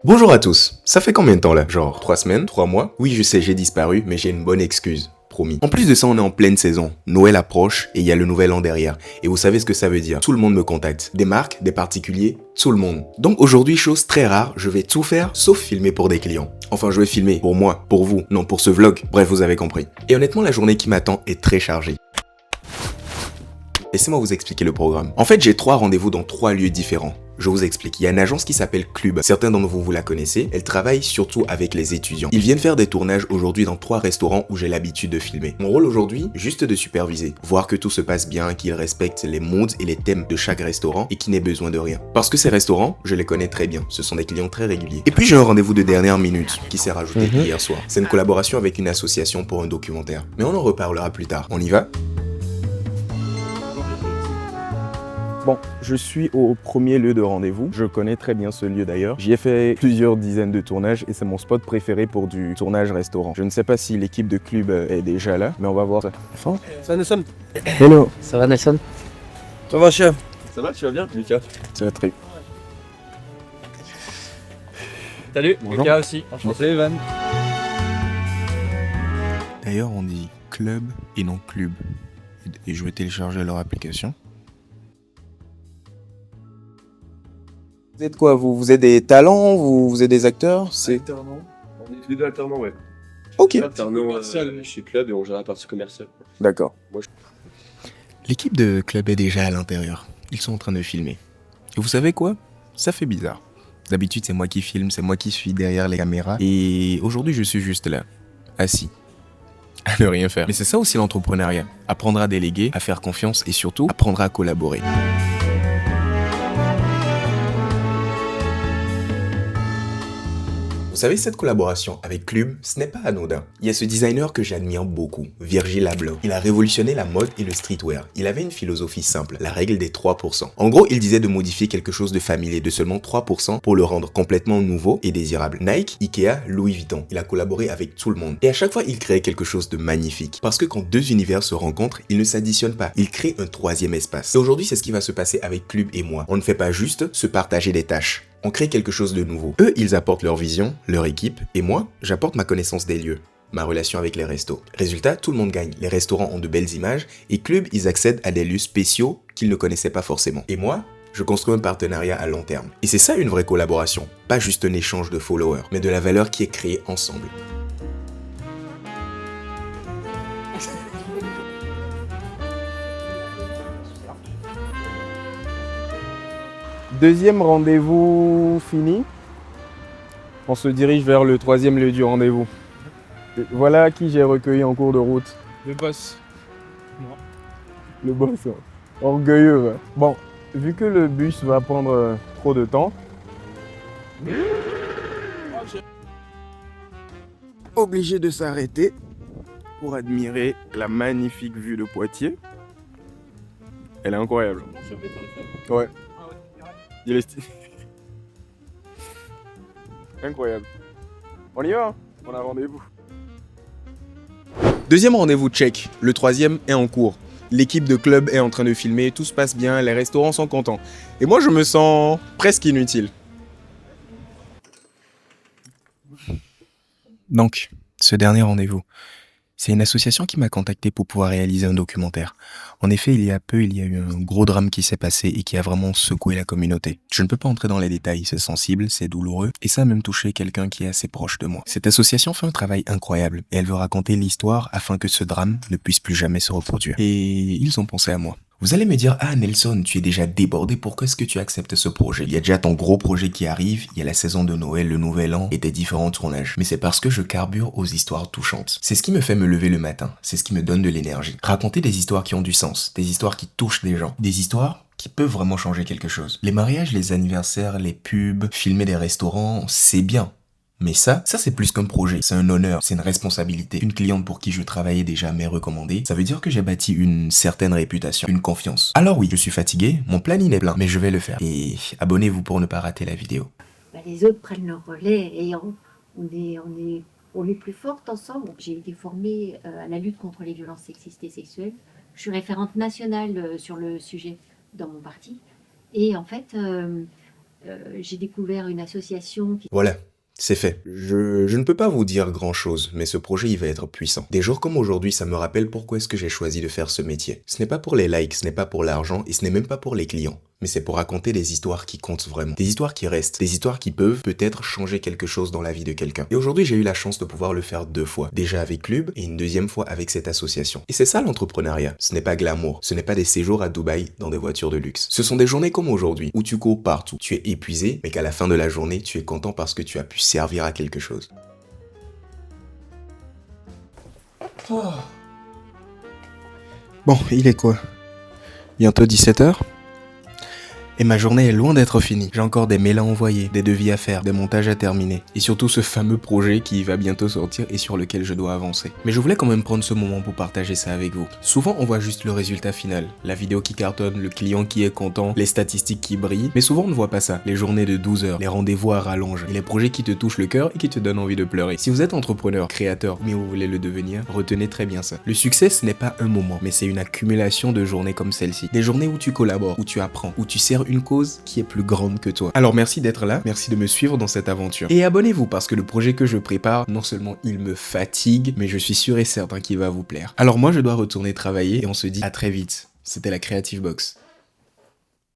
Bonjour à tous, ça fait combien de temps là? Genre 3 semaines? 3 mois? Oui je sais j'ai disparu, mais j'ai une bonne excuse. Promis. En plus de ça, on est en pleine saison. Noël approche et il y a le nouvel an derrière. Et vous savez ce que ça veut dire. Tout le monde me contacte. Des marques, des particuliers, tout le monde. Donc aujourd'hui, chose très rare, je vais tout faire sauf filmer pour des clients. Enfin, je vais filmer pour moi, pour vous, non pour ce vlog. Bref, vous avez compris. Et honnêtement, la journée qui m'attend est très chargée. Laissez-moi vous expliquer le programme. En fait, j'ai 3 rendez-vous dans 3 lieux différents. Je vous explique. Il y a une agence qui s'appelle Club. Certains d'entre vous la connaissez. Elle travaille surtout avec les étudiants. Ils viennent faire des tournages aujourd'hui dans 3 restaurants où j'ai l'habitude de filmer. Mon rôle aujourd'hui, juste de superviser. Voir que tout se passe bien, qu'ils respectent les moods et les thèmes de chaque restaurant et qu'ils n'aient besoin de rien. Parce que ces restaurants, je les connais très bien. Ce sont des clients très réguliers. Et puis j'ai un rendez-vous de dernière minute qui s'est rajouté hier soir. C'est une collaboration avec une association pour un documentaire. Mais on en reparlera plus tard. On y va ? Bon, je suis au premier lieu de rendez-vous. Je connais très bien ce lieu d'ailleurs. J'y ai fait plusieurs dizaines de tournages et c'est mon spot préféré pour du tournage restaurant. Je ne sais pas si l'équipe de Club est déjà là, mais on va voir ça. Ça va Nelson? Hello. Ça va Nelson? Ça va chien? Ça va, tu vas bien Lucas? Ça va très. Salut, Bonjour. Lucas aussi. Salut Evan. D'ailleurs, on dit Club et non Club. Et je vais télécharger leur application. Vous êtes quoi vous êtes des talents? Vous êtes des acteurs? Alternant. On est tous les deux alternants, ouais. Ok. Alternant chez Club et on gère la partie commerciale. D'accord. L'équipe de Club est déjà à l'intérieur. Ils sont en train de filmer. Et vous savez quoi? Ça fait bizarre. D'habitude, c'est moi qui filme, c'est moi qui suis derrière les caméras. Et aujourd'hui, je suis juste là, assis, à ne rien faire. Mais c'est ça aussi l'entrepreneuriat. Apprendre à déléguer, à faire confiance et surtout, apprendre à collaborer. Vous savez, cette collaboration avec Club, ce n'est pas anodin. Il y a ce designer que j'admire beaucoup, Virgil Abloh. Il a révolutionné la mode et le streetwear. Il avait une philosophie simple, la règle des 3%. En gros, il disait de modifier quelque chose de familier de seulement 3% pour le rendre complètement nouveau et désirable. Nike, Ikea, Louis Vuitton. Il a collaboré avec tout le monde. Et à chaque fois, il créait quelque chose de magnifique. Parce que quand deux univers se rencontrent, ils ne s'additionnent pas. Ils créent un troisième espace. Et aujourd'hui, c'est ce qui va se passer avec Club et moi. On ne fait pas juste se partager des tâches. On crée quelque chose de nouveau. Eux, ils apportent leur vision, leur équipe, et moi, j'apporte ma connaissance des lieux, ma relation avec les restos. Résultat, tout le monde gagne. Les restaurants ont de belles images, et Club, ils accèdent à des lieux spéciaux qu'ils ne connaissaient pas forcément. Et moi, je construis un partenariat à long terme. Et c'est ça une vraie collaboration. Pas juste un échange de followers, mais de la valeur qui est créée ensemble. Deuxième rendez-vous fini. On se dirige vers le troisième lieu du rendez-vous. Et voilà qui j'ai recueilli en cours de route. Le boss. Le boss, hein. Orgueilleux. Ouais. Bon, vu que le bus va prendre trop de temps, obligé de s'arrêter pour admirer la magnifique vue de Poitiers. Elle est incroyable. Ouais. Il est incroyable. On y va, hein? On a rendez-vous. Deuxième rendez-vous check. Le troisième est en cours. L'équipe de Club est en train de filmer, tout se passe bien, les restaurants sont contents. Et moi, je me sens presque inutile. Donc, ce dernier rendez-vous, c'est une association qui m'a contacté pour pouvoir réaliser un documentaire. En effet, il y a eu un gros drame qui s'est passé et qui a vraiment secoué la communauté. Je ne peux pas entrer dans les détails, c'est sensible, c'est douloureux, et ça a même touché quelqu'un qui est assez proche de moi. Cette association fait un travail incroyable, et elle veut raconter l'histoire afin que ce drame ne puisse plus jamais se reproduire. Et ils ont pensé à moi. Vous allez me dire, ah Nelson, tu es déjà débordé, pourquoi est-ce que tu acceptes ce projet? Il y a déjà ton gros projet qui arrive, il y a la saison de Noël, le nouvel an et des différents tournages. Mais c'est parce que je carbure aux histoires touchantes. C'est ce qui me fait me lever le matin, c'est ce qui me donne de l'énergie. Raconter des histoires qui ont du sens, des histoires qui touchent des gens, des histoires qui peuvent vraiment changer quelque chose. Les mariages, les anniversaires, les pubs, filmer des restaurants, c'est bien. Mais ça c'est plus qu'un projet, c'est un honneur, c'est une responsabilité. Une cliente pour qui je travaillais déjà m'est recommandée, ça veut dire que j'ai bâti une certaine réputation, une confiance. Alors oui, je suis fatigué, mon planning est plein, mais je vais le faire. Et abonnez-vous pour ne pas rater la vidéo. Les autres prennent leur relais et on est plus fortes ensemble. J'ai été formée à la lutte contre les violences sexistes et sexuelles. Je suis référente nationale sur le sujet dans mon parti. Et en fait, j'ai découvert une association qui Voilà, c'est fait. Je ne peux pas vous dire grand-chose, mais ce projet, il va être puissant. Des jours comme aujourd'hui, ça me rappelle pourquoi est-ce que j'ai choisi de faire ce métier. Ce n'est pas pour les likes, ce n'est pas pour l'argent, et ce n'est même pas pour les clients. Mais c'est pour raconter des histoires qui comptent vraiment. Des histoires qui restent. Des histoires qui peuvent peut-être changer quelque chose dans la vie de quelqu'un. Et aujourd'hui, j'ai eu la chance de pouvoir le faire 2 fois. Déjà avec Club et une deuxième fois avec cette association. Et c'est ça l'entrepreneuriat. Ce n'est pas glamour. Ce n'est pas des séjours à Dubaï dans des voitures de luxe. Ce sont des journées comme aujourd'hui où tu cours partout. Tu es épuisé, mais qu'à la fin de la journée, tu es content parce que tu as pu servir à quelque chose. Oh. Bon, il est quoi? Bientôt 17h? Et ma journée est loin d'être finie. J'ai encore des mails à envoyer, des devis à faire, des montages à terminer. Et surtout ce fameux projet qui va bientôt sortir et sur lequel je dois avancer. Mais je voulais quand même prendre ce moment pour partager ça avec vous. Souvent on voit juste le résultat final. La vidéo qui cartonne, le client qui est content, les statistiques qui brillent. Mais souvent on ne voit pas ça. Les journées de 12 heures, les rendez-vous à rallonge, et les projets qui te touchent le cœur et qui te donnent envie de pleurer. Si vous êtes entrepreneur, créateur, mais vous voulez le devenir, retenez très bien ça. Le succès ce n'est pas un moment, mais c'est une accumulation de journées comme celle-ci. Des journées où tu collabores, où tu apprends, où tu sers une cause qui est plus grande que toi. Alors merci d'être là, merci de me suivre dans cette aventure. Et abonnez-vous parce que le projet que je prépare, non seulement il me fatigue, mais je suis sûr et certain qu'il va vous plaire. Alors moi je dois retourner travailler et on se dit à très vite. C'était la Creative Box.